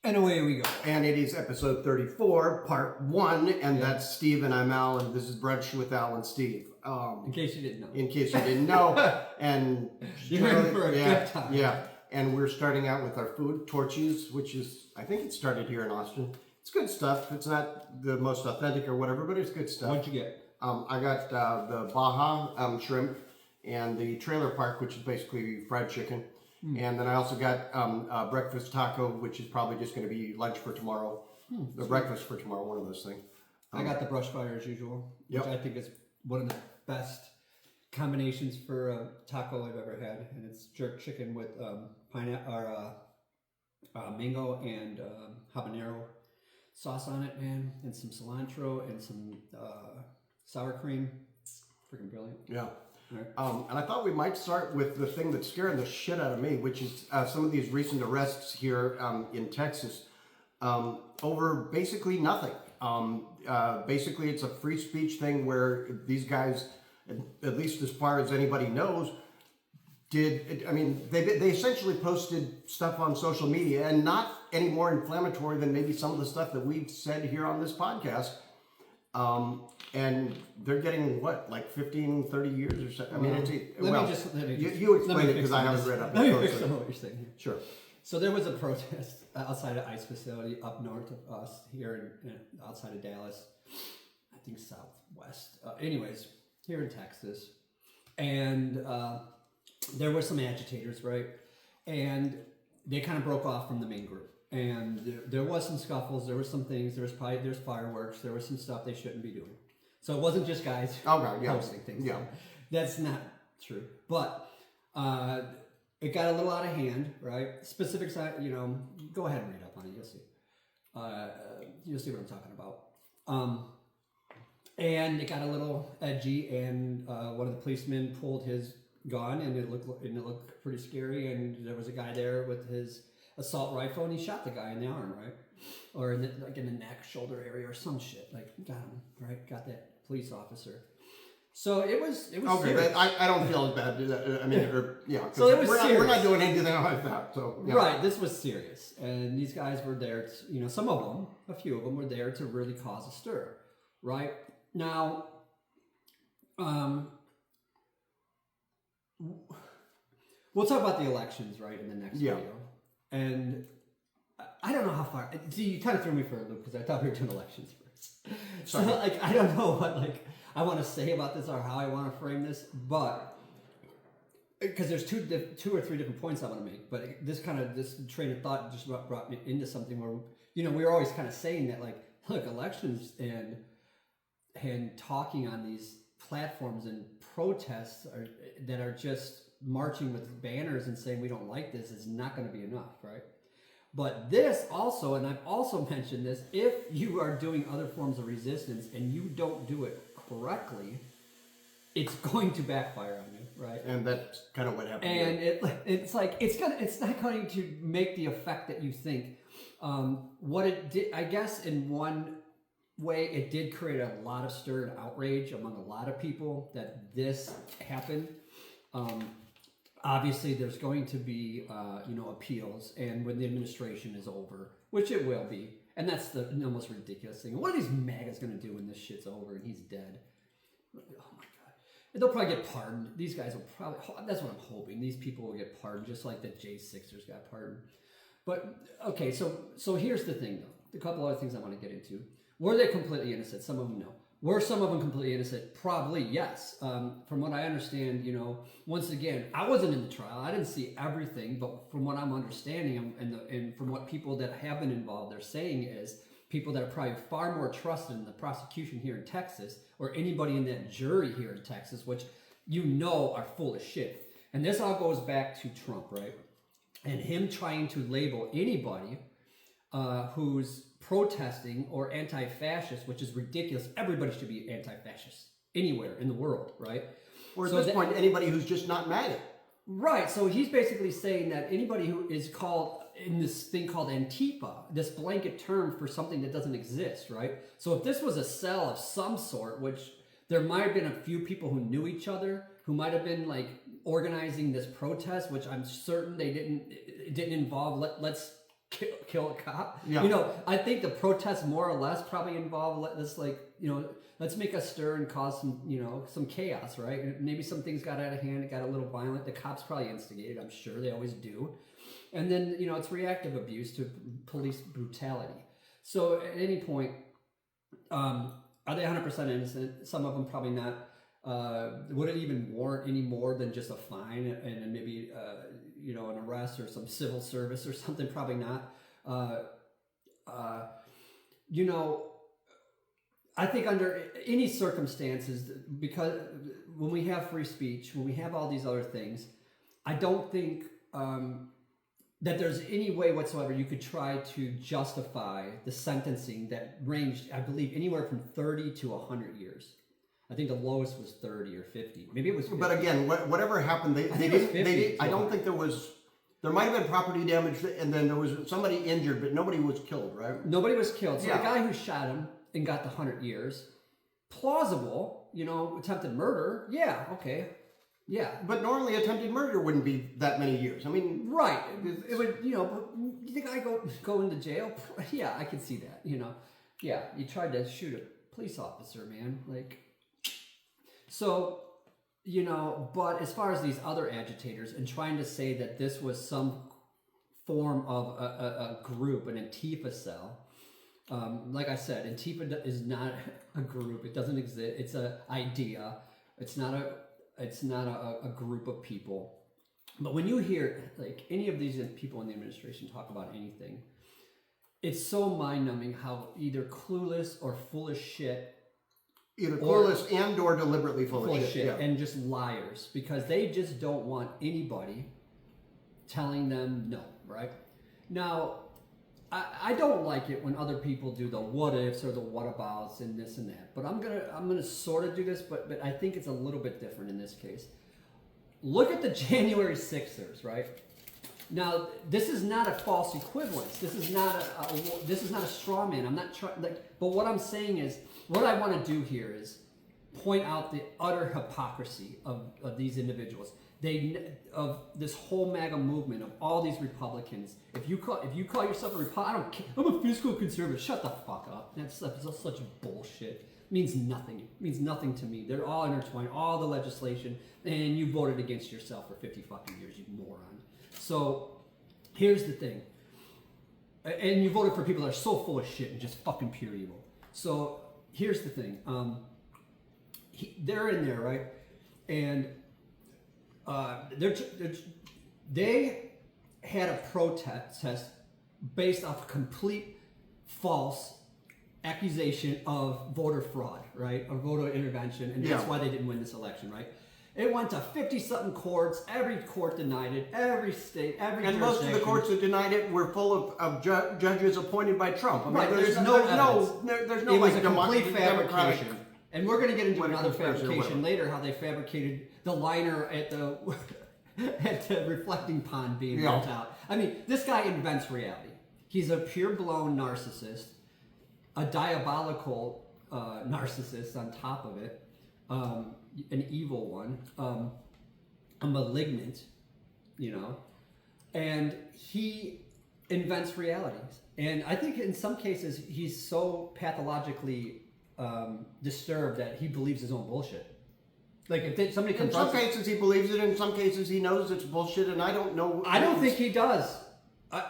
And away we go. And it is episode 34, part 1, and that's Steve and I'm Al, and this is Brunch with Al and Steve. In case you didn't know. In case you didn't know. And you're in for a good time. Yeah, and we're starting out with our food, Torchy's, which is, I think it started here in Austin. It's good stuff. It's not the most authentic or whatever, but it's good stuff. What'd you get? I got the Baja shrimp and the trailer park, which is basically fried chicken. And then I also got breakfast taco, which is probably just going to be lunch for tomorrow. Or breakfast for tomorrow, one of those things. I got the brush fire as usual, which I think is one of the best combinations for a taco I've ever had. And it's jerk chicken with pineapple or mango and habanero sauce on it, man. And some cilantro and some sour cream. Freaking brilliant. Yeah. Right. And I thought we might start with the thing that's scaring the shit out of me, which is some of these recent arrests here in Texas over basically nothing. Basically, it's a free speech thing where these guys, at least as far as anybody knows, they essentially posted stuff on social media, and not any more inflammatory than maybe some of the stuff that we've said here on this podcast. And they're getting what, like 15, 30 years or so? I mean, you explain it because I haven't read up. Let me fix some of what you're saying here. Sure. So there was a protest outside of ICE facility up north of us here outside of Dallas. I think southwest. Anyways, here in Texas. And there were some agitators, right? And they kind of broke off from the main group. And there was some scuffles, there were some things, there's fireworks, there was some stuff they shouldn't be doing. So it wasn't just guys posting things. Yeah. That's not true. But it got a little out of hand, right? Specifics, go ahead and read up on it, you'll see. You'll see what I'm talking about. And it got a little edgy, and one of the policemen pulled his gun, and it looked pretty scary, and there was a guy there with his assault rifle, and he shot the guy in the arm, right? Or in the neck, shoulder area, or some shit. Like, got him, right? Got that police officer. So it was okay, serious. I don't feel as bad. I mean, so it was we're not doing anything like that. So yeah. Right, this was serious, and these guys were there. Some of them, a few of them, were there to really cause a stir, right? Now, we'll talk about the elections, right, in the next video. And I don't know how far. See, you kind of threw me for a loop because I thought we were doing elections first. So, I don't know what I want to say about this or how I want to frame this, but because there's two or three different points I want to make. But this train of thought just brought me into something where we were always kind of saying that look, elections and talking on these platforms and protests that are just marching with banners and saying we don't like this is not going to be enough, right? But this also, and I've also mentioned this, if you are doing other forms of resistance and you don't do it correctly, it's going to backfire on you, right? And that's kind of what happened. And it's not going to make the effect that you think. What it did, I guess, in one way, it did create a lot of stir and outrage among a lot of people that this happened. Obviously, there's going to be, appeals, and when the administration is over, which it will be, and that's the most ridiculous thing. What are these MAGAs going to do when this shit's over and he's dead? Oh my God. They'll probably get pardoned. These guys will probably, that's what I'm hoping. These people will get pardoned, just like the J6ers got pardoned. But, okay, so here's the thing, though. A couple other things I want to get into. Were they completely innocent? Some of them, no. Were some of them completely innocent? Probably, yes. From what I understand, once again, I wasn't in the trial. I didn't see everything, but from what I'm understanding and from what people that have been involved are saying is people that are probably far more trusted in the prosecution here in Texas or anybody in that jury here in Texas, which are full of shit. And this all goes back to Trump, right? And him trying to label anybody who's protesting or anti-fascist, which is ridiculous. Everybody should be anti-fascist anywhere in the world, right? Or at this point, anybody who's just not MAGA. Right. So he's basically saying that anybody who is called in this thing called Antifa, this blanket term for something that doesn't exist, right? So if this was a cell of some sort, which there might have been a few people who knew each other, who might have been organizing this protest, which I'm certain it didn't involve let's kill a cop. Yeah. You know, I think the protests more or less probably involve this, like, you know, let's make a stir and cause some, you know, some chaos, right? And maybe some things got out of hand, it got a little violent. The cops probably instigated, I'm sure they always do. And then, you know, it's reactive abuse to police brutality. So at any point, are they 100% innocent? Some of them probably not. Would it even warrant any more than just a fine and maybe, you know, an arrest or some civil service or something? Probably not. You know, I think under any circumstances, because when we have free speech, when we have all these other things, I don't think that there's any way whatsoever you could try to justify the sentencing that ranged, I believe, anywhere from 30 to 100 years. I think the lowest was 30 or 50. Maybe it was 50. But again, whatever happened, they didn't. I don't think there was. There might have been property damage, and then there was somebody injured, but nobody was killed, right? Nobody was killed. So Yeah. the guy who shot him and got the 100 years, plausible, you know, attempted murder. Yeah, okay. Yeah. But normally attempted murder wouldn't be that many years. I mean, Right. It would, you know, but you think I go into jail? Yeah, I can see that, you know. Yeah, you tried to shoot a police officer, man. Like, so, you know, but as far as these other agitators and trying to say that this was some form of a group, an Antifa cell, like I said, Antifa is not a group. It doesn't exist. It's an idea. It's not a group of people. But when you hear like any of these people in the administration talk about anything, it's so mind-numbing how either clueless or full of shit, either clueless and or deliberately full of shit. Yeah. And just liars, because they just don't want anybody telling them no, right? Now, I don't like it when other people do the what ifs or the whatabouts and this and that, but I'm gonna sort of do this, but I think it's a little bit different in this case. Look at the January 6ers, right? Now, this is not a false equivalence. This is not a straw man. I'm not trying, like, but what I'm saying is, what I want to do here is point out the utter hypocrisy of these individuals. Of this whole MAGA movement, of all these Republicans. If you call yourself a Republican, I don't care. I'm a fiscal conservative. Shut the fuck up. That's such bullshit. It means nothing. It means nothing to me. They're all intertwined. All the legislation, and you voted against yourself for 50 fucking years, you moron. So here's the thing. And you voted for people that are so full of shit and just fucking pure evil. So here's the thing. They're in there, right? And they had a protest based off complete false accusation of voter fraud, right? Or voter intervention, and that's why they didn't win this election, right? It went to 50-something courts. Every court denied it. Every state, every and most of the courts that denied it were full of judges appointed by Trump. I mean, right? there's no it was like a complete fabrication. And we're going to get into Political another fabrication later, how they fabricated the liner at the at the reflecting pond being built out. I mean, this guy invents reality. He's a pure-blown narcissist, a diabolical narcissist on top of it, an evil one, a malignant, you know, and he invents realities. And I think in some cases he's so pathologically disturbed that he believes his own bullshit. Like if somebody in some cases he believes it, in some cases he knows it's bullshit, and I don't know. I don't think he does.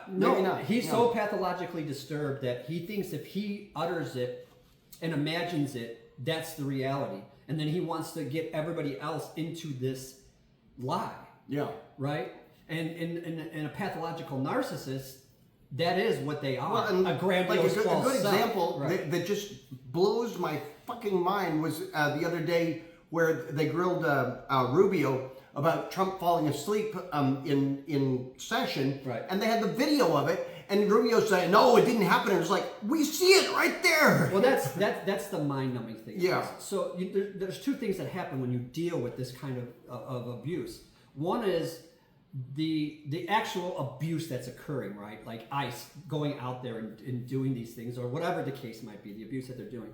No, not. He's so pathologically disturbed that he thinks if he utters it and imagines it, that's the reality, and then he wants to get everybody else into this lie. Yeah. Right. And a pathological narcissist. That is what they are. Well, a grandiose like a good self. example Right. that just blows my fucking mind was the other day where they grilled Rubio about Trump falling asleep in session, right. And they had the video of it, and Rubio saying, "No, it didn't happen." And it's like, we see it right there. Well, that's the mind-numbing thing. Yeah. So there's two things that happen when you deal with this kind of abuse. One is the actual abuse that's occurring, right? Like ICE going out there and doing these things, or whatever the case might be, the abuse that they're doing.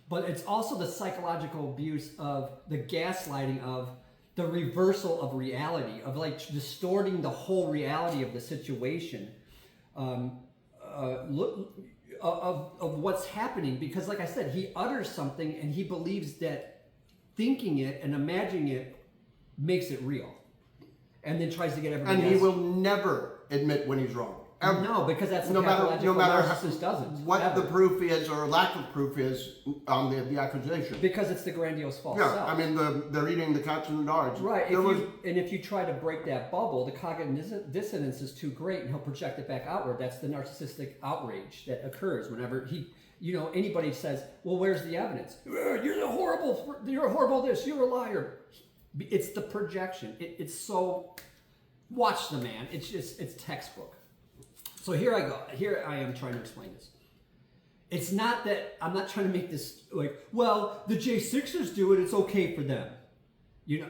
But it's also the psychological abuse of the gaslighting, of the reversal of reality, of like distorting the whole reality of the situation. of what's happening, because like I said, he utters something and he believes that thinking it and imagining it makes it real, and then tries to get everybody. And he will never admit when he's wrong. Ever. No, because that's no the matter narcissist doesn't. What ever. the proof is or lack of proof is on the accusation. Because it's the grandiose false Yeah, self. I mean they're eating the cats and the dogs. Right. If you try to break that bubble, the cognitive dissonance is too great, and he'll project it back outward. That's the narcissistic outrage that occurs whenever he, anybody says, "Well, where's the evidence? You're a horrible this. You're a liar." It's the projection. It's so. Watch the man. It's textbook. So here I go. Here I am trying to explain this. It's not that I'm not trying to make this like, well, the J6ers do it. It's okay for them,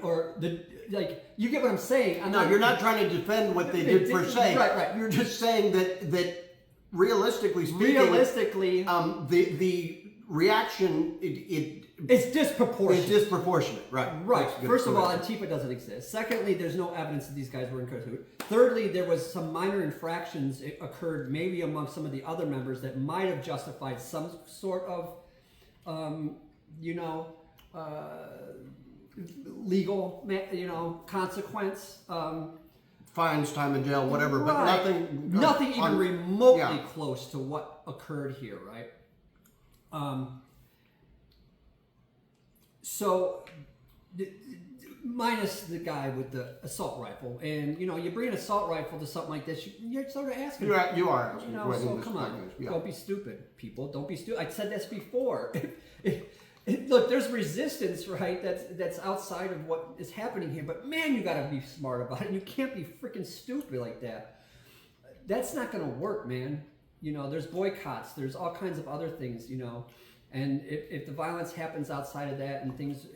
or you get what I'm saying. You're not trying to defend what they did per se. Right. You're just saying that realistically speaking, the reaction it's disproportionate. It's disproportionate, right? Right. First of all, Antifa doesn't exist. Secondly, there's no evidence that these guys were in cahoots. Thirdly, there was some minor infractions occurred maybe among some of the other members that might have justified some sort of, legal, consequence. Fines, time in jail, whatever, but nothing even remotely close to what occurred here, right? So, minus the guy with the assault rifle, and you bring an assault rifle to something like this, you're sort of asking. You are. So come on, don't be stupid, people. Don't be stupid. I said this before. Look, there's resistance, right? That's outside of what is happening here. But man, you got to be smart about it. You can't be freaking stupid like that. That's not going to work, man. There's boycotts. There's all kinds of other things. And if the violence happens outside of that and things,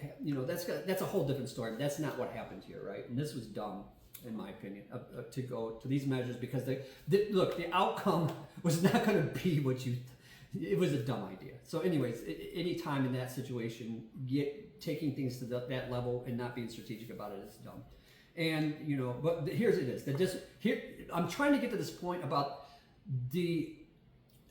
that's a whole different story. That's not what happened here, right? And this was dumb, in my opinion, to go to these measures, because the outcome was not going to be what it was a dumb idea. So anyways, any time in that situation, taking things to that level and not being strategic about it is dumb. And, but here's it is. I'm trying to get to this point about the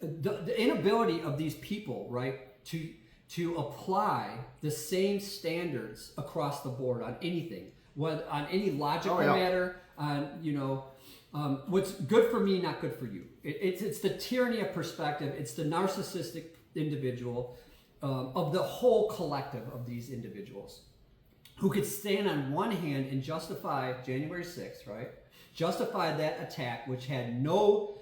inability of these people, right, to apply the same standards across the board on anything, whether on any logical matter, on what's good for me, not good for you. It's the tyranny of perspective. It's the narcissistic individual of the whole collective of these individuals who could stand on one hand and justify January 6th, right? Justify that attack, which had no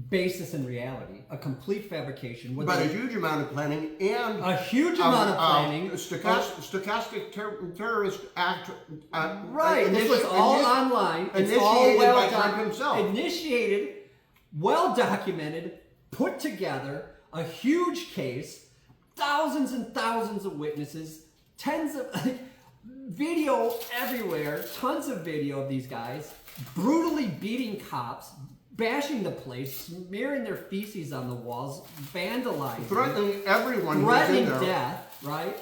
basis in reality, a complete fabrication. But a huge amount of planning and a huge amount of planning. Stochastic terrorist act. Right. This was all online. It's all by Trump himself. Initiated, well documented, put together, a huge case, thousands and thousands of witnesses, tens of video everywhere, tons of video of these guys brutally beating cops, bashing the place, smearing their feces on the walls, vandalizing, threatening everyone, threatening death, right?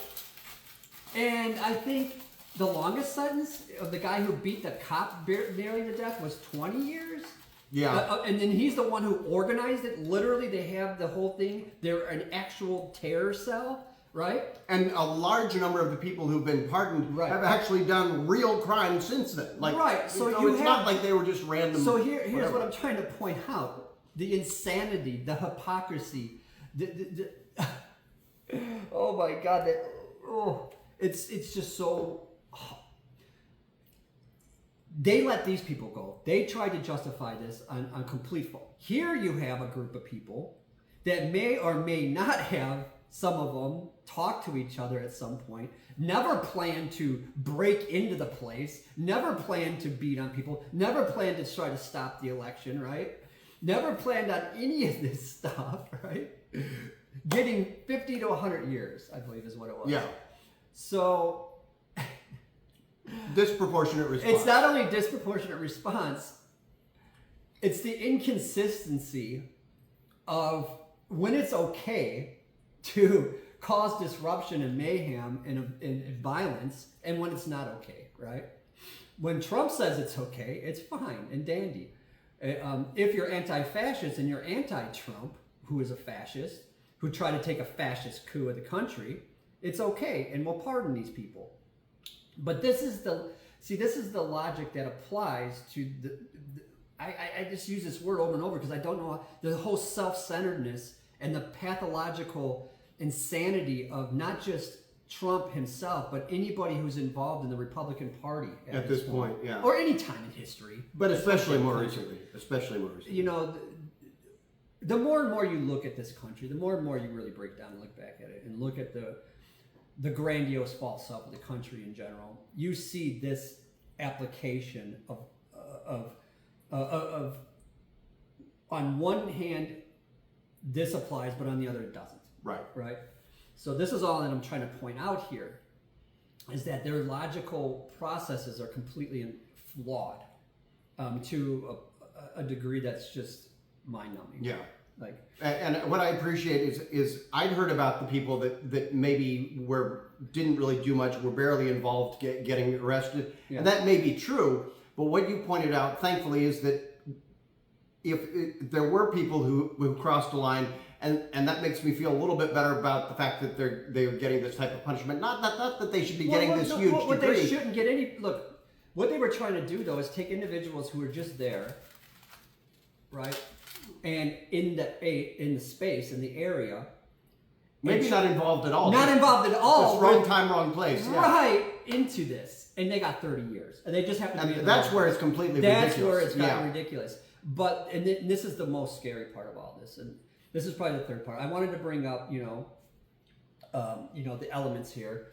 And I think the longest sentence of the guy who beat the cop nearly to death was 20 years. Yeah. And then he's the one who organized it. Literally, they have the whole thing. They're an actual terror cell, right? And a large number of the people who've been pardoned have actually done real crimes since then. Right. So it's not like they were just random. So here's what I'm trying to point out: the insanity, the hypocrisy, oh my God! It's just so. They let these people go. They tried to justify this on complete fault. Here you have a group of people that may or may not have, some of them, talk to each other at some point, never planned to break into the place, never planned to beat on people, never planned to try to stop the election, right? Never planned on any of this stuff, right? Getting 50 to 100 years, I believe is what it was. Yeah. So... disproportionate response. It's not only disproportionate response, it's the inconsistency of when it's okay to cause disruption and mayhem and violence, and when it's not okay, right? When Trump says it's okay, it's fine and dandy. If you're anti-fascist and you're anti-Trump, who is a fascist, who tried to take a fascist coup of the country, it's okay, and we'll pardon these people. But this is the logic that applies to I just use this word over and over because I don't know the whole self-centeredness and the pathological insanity of not just Trump himself, but anybody who's involved in the Republican Party at this point, yeah, or any time in history, but especially more recently. You know, the more and more you look at this country, the more and more you really break down and look back at it and look at the grandiose false self of the country in general. You see this application of on one hand, this applies, but on the other, it doesn't. Right. So this is all that I'm trying to point out here, is that their logical processes are completely flawed to a degree that's just mind-numbing. Yeah. Like, and what I appreciate is I'd heard about the people that maybe didn't really do much, were barely involved getting arrested, and that may be true. But what you pointed out, thankfully, is that if there were people who crossed the line, and that makes me feel a little bit better about the fact that they're getting this type of punishment. Not that they should be getting this huge degree. What they shouldn't get any look. What they were trying to do though is take individuals who were just there, right, and in the space in the area. Maybe not involved at all. Not involved at all. It's wrong time, wrong place. Yeah. Right into this, and they got 30 years, and they just have to. And that's where it's completely ridiculous. That's where it's gotten ridiculous. But and this is the most scary part of all this, and this is probably the third part. I wanted to bring up, the elements here.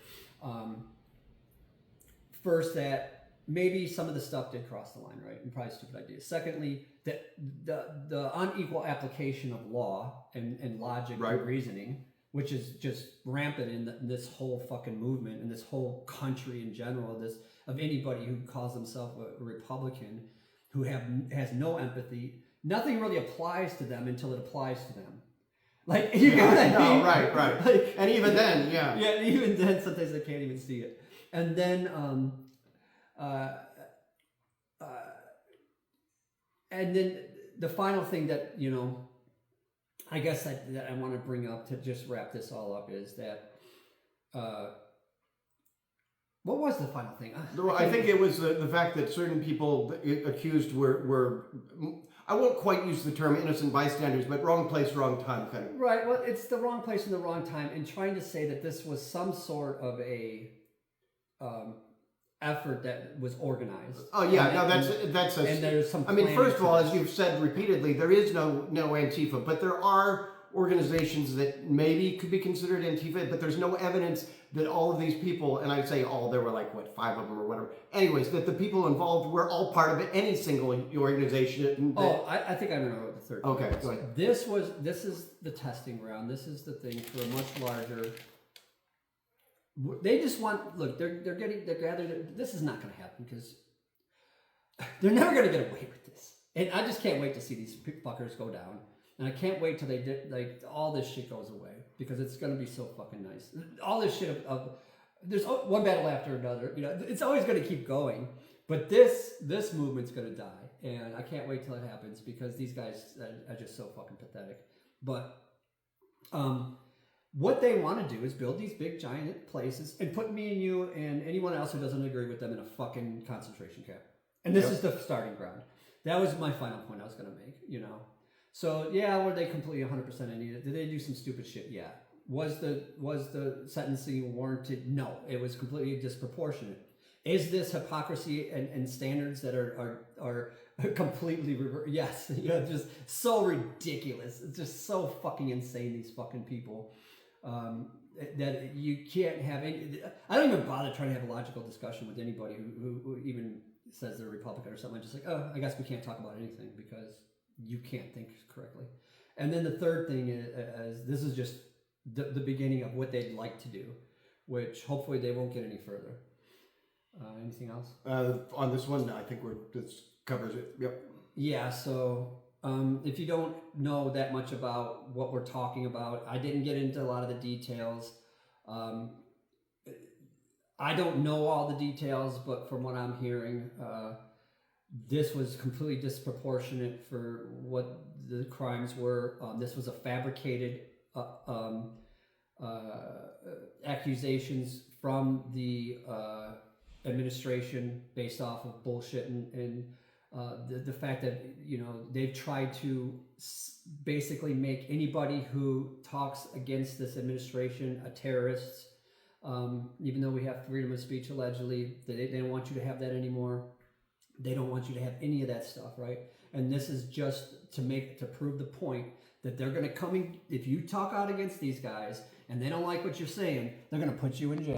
First, that maybe some of the stuff did cross the line, right? And probably stupid ideas. Secondly, that the unequal application of law and logic and reasoning, which is just rampant in this whole fucking movement and this whole country in general. This of anybody who calls themselves a Republican, who has no empathy. Nothing really applies to them until it applies to them. Like, you know what I mean? No, right. Like, and even then, yeah. Yeah, even then, sometimes they can't even see it. And then, the final thing that, I guess that I want to bring up to just wrap this all up is that, what was the final thing? I think it was the fact that certain people accused were I won't quite use the term innocent bystanders, but wrong place, wrong time kind of. Right. Well, it's the wrong place and the wrong time, and trying to say that this was some sort of a effort that was organized. Oh yeah, that's and there's some. I mean, first of all, as you've said repeatedly, there is no Antifa, but there are organizations that maybe could be considered Antifa, but there's no evidence that all of these people, and I'd say all, there were like, 5 of them or whatever. Anyways, that the people involved were all part of it, any single organization. I think I know what the third. Okay, go ahead. This is the testing ground. This is the thing for a much larger. They just want, look, they're gathered. This is not going to happen because they're never going to get away with this. And I just can't wait to see these fuckers go down. And I can't wait till all this shit goes away because it's going to be so fucking nice. All this shit there's one battle after another. It's always going to keep going. But this movement's going to die. And I can't wait till it happens because these guys are just so fucking pathetic. But what they want to do is build these big giant places and put me and you and anyone else who doesn't agree with them in a fucking concentration camp. And this is the starting ground. That was my final point I was going to make, So yeah, were they completely 100% in? Did they do some stupid shit? Yeah. Was the sentencing warranted? No, it was completely disproportionate. Is this hypocrisy and standards that are completely reversed? Yes, just so ridiculous. It's just so fucking insane. These fucking people that you can't have any. I don't even bother trying to have a logical discussion with anybody who even says they're Republican or something. I'm just like, oh, I guess we can't talk about anything because you can't think correctly. And then the third thing is this is just the beginning of what they'd like to do, which hopefully they won't get any further. Anything else? On this one, I think this covers it. Yep. Yeah, so if you don't know that much about what we're talking about, I didn't get into a lot of the details. I don't know all the details, but from what I'm hearing, this was completely disproportionate for what the crimes were. This was a fabricated accusations from the administration based off of bullshit and the fact that they've tried to basically make anybody who talks against this administration a terrorist. Even though we have freedom of speech allegedly, they don't want you to have that anymore. They don't want you to have any of that stuff, right? And this is just to prove the point that they're going to come in. If you talk out against these guys and they don't like what you're saying, they're going to put you in jail.